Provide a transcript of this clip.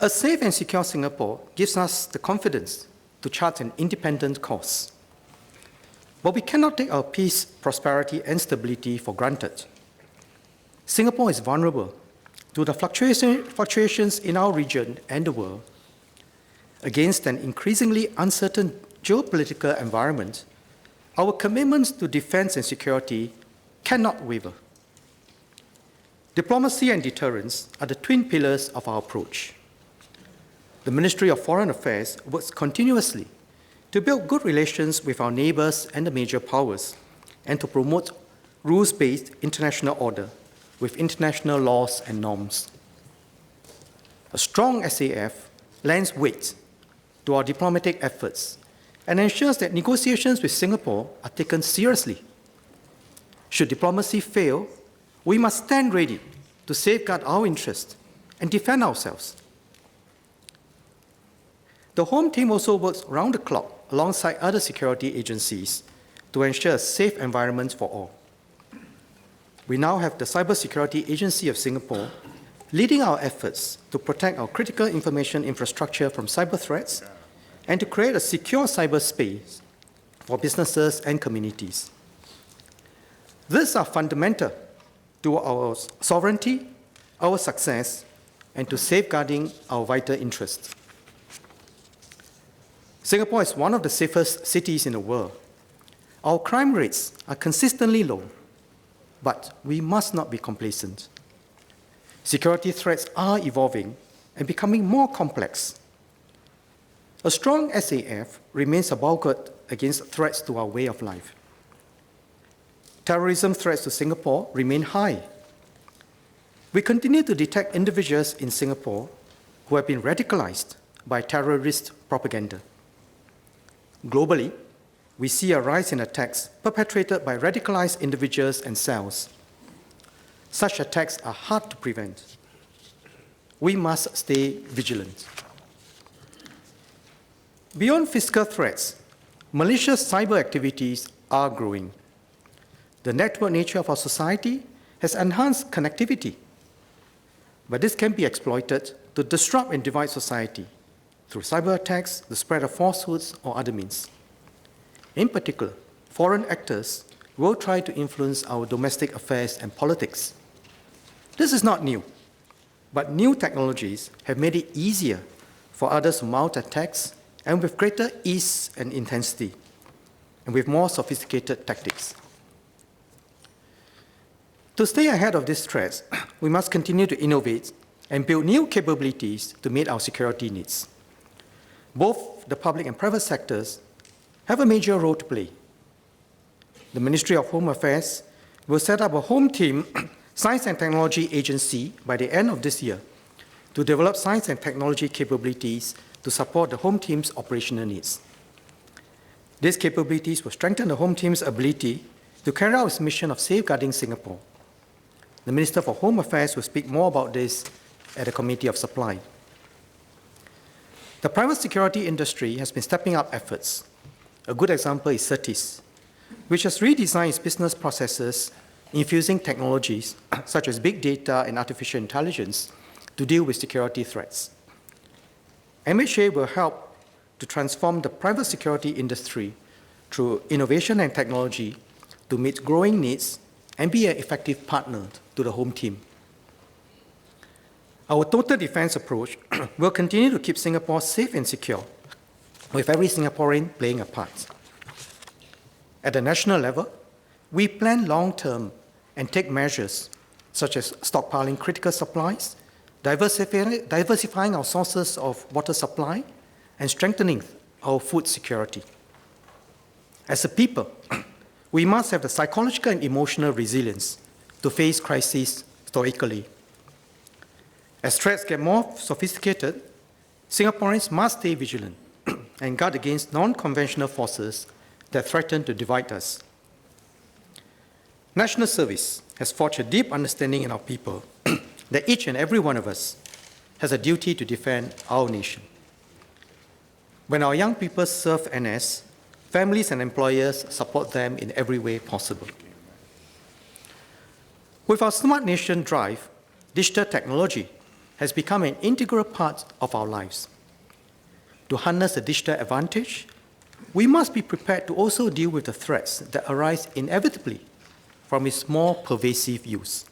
A safe and secure Singapore gives us the confidence to chart an independent course. But we cannot take our peace, prosperity, and stability for granted. Singapore is vulnerable to the fluctuations in our region and the world. Against an increasingly uncertain geopolitical environment, our commitments to defense and security cannot waver. Diplomacy and deterrence are the twin pillars of our approach. The Ministry of Foreign Affairs works continuously to build good relations with our neighbours and the major powers, and to promote rules-based international order with international laws and norms. A strong SAF lends weight to our diplomatic efforts and ensures that negotiations with Singapore are taken seriously. Should diplomacy fail, we must stand ready to safeguard our interests and defend ourselves. The Home Team also works round the clock alongside other security agencies to ensure a safe environment for all. We now have the Cybersecurity Agency of Singapore leading our efforts to protect our critical information infrastructure from cyber threats and to create a secure cyberspace for businesses and communities. These are fundamental to our sovereignty, our success, and to safeguarding our vital interests. Singapore is one of the safest cities in the world. Our crime rates are consistently low, but we must not be complacent. Security threats are evolving and becoming more complex. A strong SAF remains a bulwark against threats to our way of life. Terrorism threats to Singapore remain high. We continue to detect individuals in Singapore who have been radicalized by terrorist propaganda. Globally, we see a rise in attacks perpetrated by radicalized individuals and cells. Such attacks are hard to prevent. We must stay vigilant. Beyond fiscal threats, malicious cyber activities are growing. The network nature of our society has enhanced connectivity, but this can be exploited to disrupt and divide society through cyber attacks, the spread of falsehoods, or other means. In particular, foreign actors will try to influence our domestic affairs and politics. This is not new, but new technologies have made it easier for others to mount attacks, and with greater ease and intensity, and with more sophisticated tactics. To stay ahead of these threats, we must continue to innovate and build new capabilities to meet our security needs. Both the public and private sectors have a major role to play. The Ministry of Home Affairs will set up a Home Team Science and Technology Agency by the end of this year to develop science and technology capabilities to support the Home Team's operational needs. These capabilities will strengthen the Home Team's ability to carry out its mission of safeguarding Singapore. The Minister for Home Affairs will speak more about this at the Committee of Supply. The private security industry has been stepping up efforts. A good example is Certis, which has redesigned its business processes, infusing technologies such as big data and artificial intelligence to deal with security threats. MHA will help to transform the private security industry through innovation and technology to meet growing needs and be an effective partner to the Home Team. Our total defense approach will continue to keep Singapore safe and secure, with every Singaporean playing a part. At the national level, we plan long-term and take measures such as stockpiling critical supplies, diversifying our sources of water supply, and strengthening our food security. As a people, we must have the psychological and emotional resilience to face crises stoically. As threats get more sophisticated, Singaporeans must stay vigilant and guard against non-conventional forces that threaten to divide us. National Service has forged a deep understanding in our people that each and every one of us has a duty to defend our nation. When our young people serve NS, families and employers support them in every way possible. With our Smart Nation drive, digital technology has become an integral part of our lives. To harness the digital advantage, we must be prepared to also deal with the threats that arise inevitably from its more pervasive use.